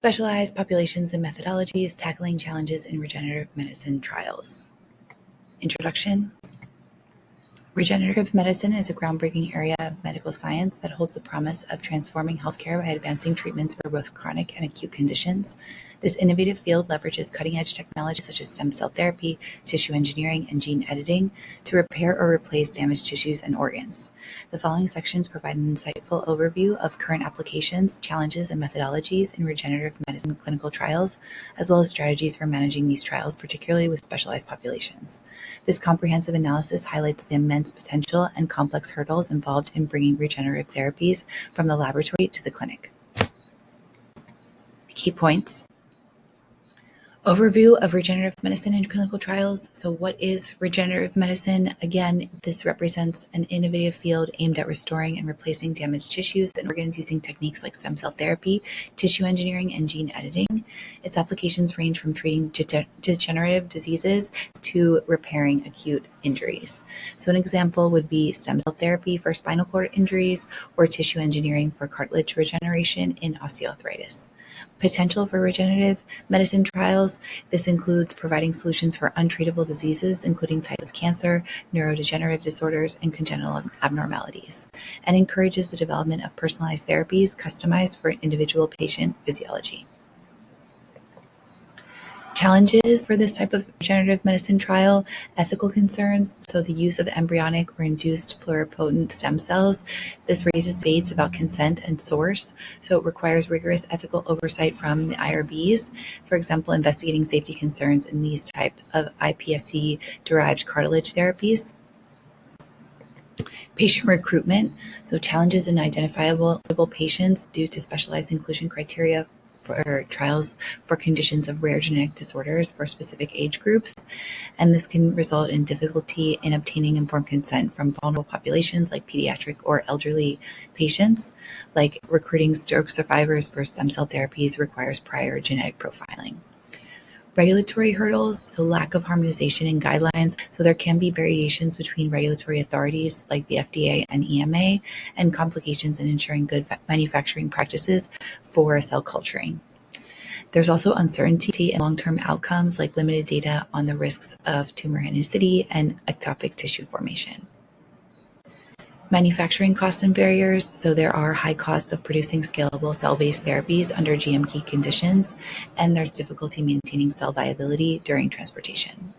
Specialized populations and methodologies, tackling challenges in regenerative medicine trials. Introduction. Regenerative medicine is a groundbreaking area of medical science that holds the promise of transforming healthcare by advancing treatments for both chronic and acute conditions. This innovative field leverages cutting-edge technologies such as stem cell therapy, tissue engineering, and gene editing to repair or replace damaged tissues and organs. The following sections provide an insightful overview of current applications, challenges, and methodologies in regenerative medicine clinical trials, as well as strategies for managing these trials, particularly with specialized populations. This comprehensive analysis highlights the immense potential and complex hurdles involved in bringing regenerative therapies from the laboratory to the clinic. Key points. Overview of regenerative medicine in clinical trials. So what is regenerative medicine? Again, this represents an innovative field aimed at restoring and replacing damaged tissues and organs using techniques like stem cell therapy, tissue engineering, and gene editing. Its applications range from treating degenerative diseases to repairing acute injuries. So an example would be stem cell therapy for spinal cord injuries or tissue engineering for cartilage regeneration in osteoarthritis. Potential for regenerative medicine trials. This includes providing solutions for untreatable diseases, including types of cancer, neurodegenerative disorders, and congenital abnormalities, and encourages the development of personalized therapies customized for individual patient physiology. Challenges for this type of regenerative medicine trial, ethical concerns, so the use of embryonic or induced pluripotent stem cells. This raises debates about consent and source, so it requires rigorous ethical oversight from the IRBs, for example, investigating safety concerns in these type of iPSC-derived cartilage therapies. Patient recruitment, so challenges in identifiable patients due to specialized inclusion criteria for trials for conditions of rare genetic disorders for specific age groups, and this can result in difficulty in obtaining informed consent from vulnerable populations like pediatric or elderly patients. Like recruiting stroke survivors for stem cell therapies requires prior genetic profiling. Regulatory hurdles, so lack of harmonization in guidelines. So there can be variations between regulatory authorities like the FDA and EMA, and complications in ensuring good manufacturing practices for cell culturing. There's also uncertainty in long-term outcomes like limited data on the risks of tumor henicity and ectopic tissue formation. Manufacturing costs and barriers. So there are high costs of producing scalable cell-based therapies under GMP conditions, and there's difficulty maintaining cell viability during transportation.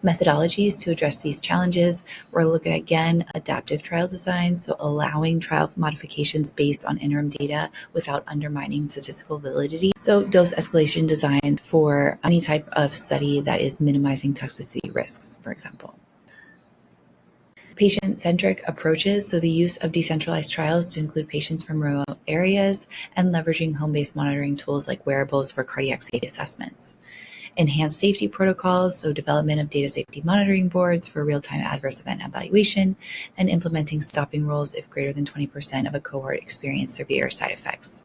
Methodologies to address these challenges. We're looking at, again, adaptive trial design, so allowing trial modifications based on interim data without undermining statistical validity. So dose escalation design for any type of study that is minimizing toxicity risks, for example. Patient-centric approaches, so the use of decentralized trials to include patients from remote areas and leveraging home-based monitoring tools like wearables for cardiac safety assessments. Enhanced safety protocols, so development of data safety monitoring boards for real-time adverse event evaluation, and implementing stopping rules if greater than 20% of a cohort experience severe side effects.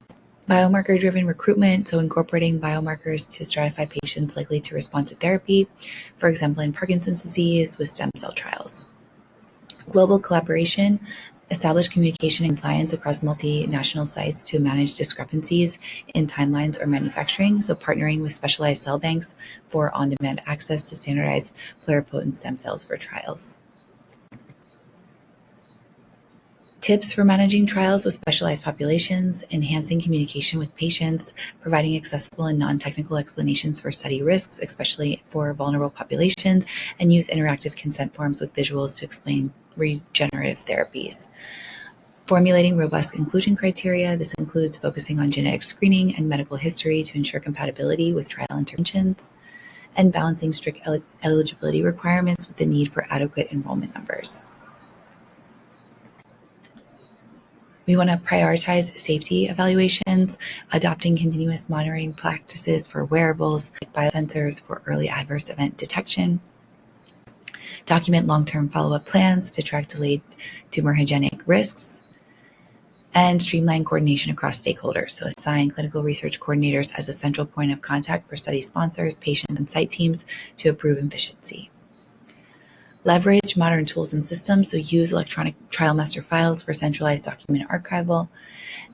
Biomarker-driven recruitment, so incorporating biomarkers to stratify patients likely to respond to therapy, for example, in Parkinson's disease with stem cell trials. Global collaboration, establish communication and compliance across multinational sites to manage discrepancies in timelines or manufacturing, so partnering with specialized cell banks for on-demand access to standardized pluripotent stem cells for trials. Tips for managing trials with specialized populations, enhancing communication with patients, providing accessible and non-technical explanations for study risks, especially for vulnerable populations, and use interactive consent forms with visuals to explain regenerative therapies. Formulating robust inclusion criteria. This includes focusing on genetic screening and medical history to ensure compatibility with trial interventions, and balancing strict eligibility requirements with the need for adequate enrollment numbers. We want to prioritize safety evaluations, adopting continuous monitoring practices for wearables like biosensors for early adverse event detection, document long-term follow-up plans to track delayed tumorigenic risks, and streamline coordination across stakeholders. So assign clinical research coordinators as a central point of contact for study sponsors, patients, and site teams to improve efficiency. Leverage modern tools and systems, so use electronic trial master files for centralized document archival,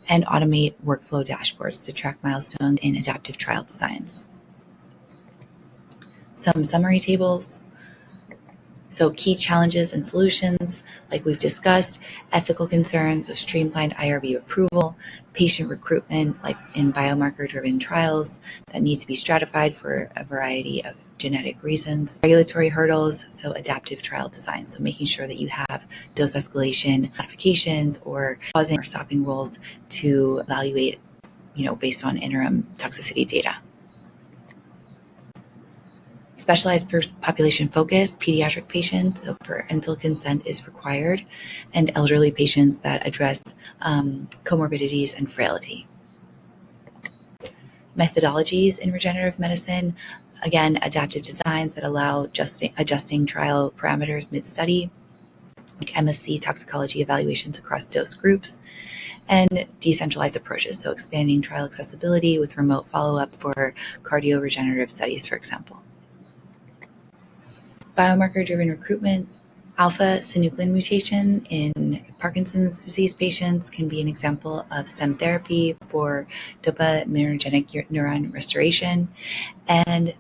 and automate workflow dashboards to track milestones in adaptive trial designs. Some summary tables. So key challenges and solutions, like we've discussed, ethical concerns of streamlined IRB approval, patient recruitment, like in biomarker-driven trials that need to be stratified for a variety of genetic reasons, regulatory hurdles, so adaptive trial design, so making sure that you have dose escalation modifications or pausing or stopping rules to evaluate, based on interim toxicity data. Specialized population focus, pediatric patients, so parental consent is required, and elderly patients that address comorbidities and frailty. Methodologies in regenerative medicine, again, adaptive designs that allow adjusting trial parameters mid-study, like MSC toxicology evaluations across dose groups, and decentralized approaches, so expanding trial accessibility with remote follow-up for cardio-regenerative studies, for example. Biomarker-driven recruitment, alpha-synuclein mutation in Parkinson's disease patients can be an example of stem therapy for dopaminergic neuron restoration, and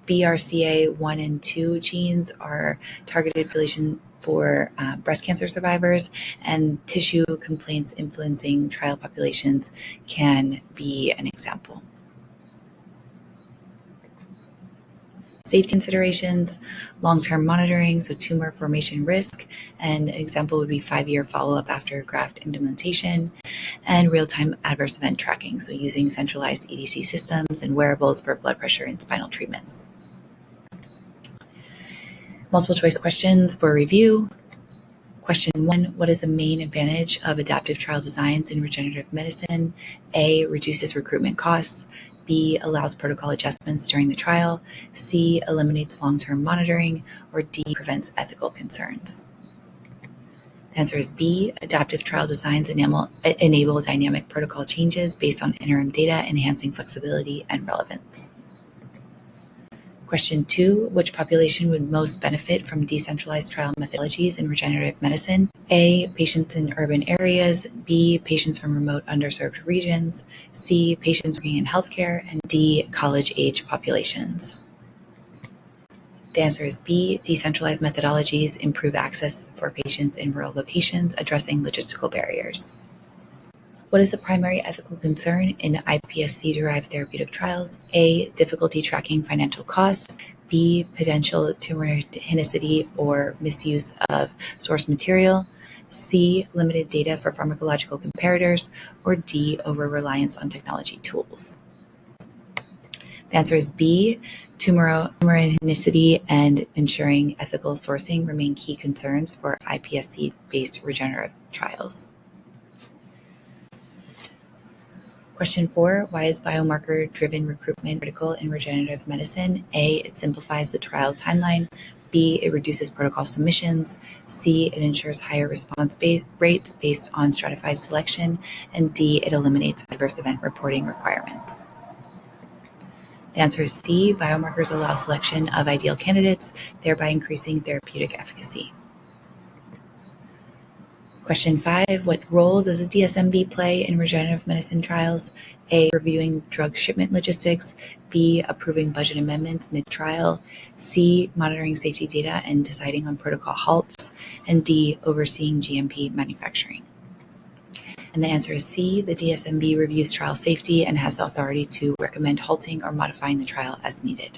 BRCA1 and 2 genes are targeted population for breast cancer survivors, and tissue complaints influencing trial populations can be an example. Safety considerations, long-term monitoring, so tumor formation risk, and an example would be 5-year follow-up after graft implementation, and real-time adverse event tracking, so using centralized EDC systems and wearables for blood pressure and spinal treatments. Multiple choice questions for review. Question 1, what is the main advantage of adaptive trial designs in regenerative medicine? A, reduces recruitment costs. B, allows protocol adjustments during the trial. C, eliminates long-term monitoring. Or D, prevents ethical concerns. The answer is B, adaptive trial designs enable dynamic protocol changes based on interim data, enhancing flexibility and relevance. Question 2, which population would most benefit from decentralized trial methodologies in regenerative medicine? A, patients in urban areas. B, patients from remote underserved regions. C, patients working in healthcare. And D, college-age populations. The answer is B, decentralized methodologies improve access for patients in rural locations, addressing logistical barriers. What is the primary ethical concern in iPSC-derived therapeutic trials? A, difficulty tracking financial costs. B, potential tumorigenicity or misuse of source material. C, limited data for pharmacological comparators. Or D, over-reliance on technology tools. The answer is B, tumorigenicity and ensuring ethical sourcing remain key concerns for iPSC-based regenerative trials. Question 4, why is biomarker-driven recruitment critical in regenerative medicine? A, it simplifies the trial timeline. B, it reduces protocol submissions. C, it ensures higher response rates based on stratified selection. And D, it eliminates adverse event reporting requirements. The answer is C, biomarkers allow selection of ideal candidates, thereby increasing therapeutic efficacy. Question 5, what role does a DSMB play in regenerative medicine trials? A, reviewing drug shipment logistics. B, approving budget amendments mid-trial. C, monitoring safety data and deciding on protocol halts. And D, overseeing GMP manufacturing. And the answer is C, the DSMB reviews trial safety and has the authority to recommend halting or modifying the trial as needed.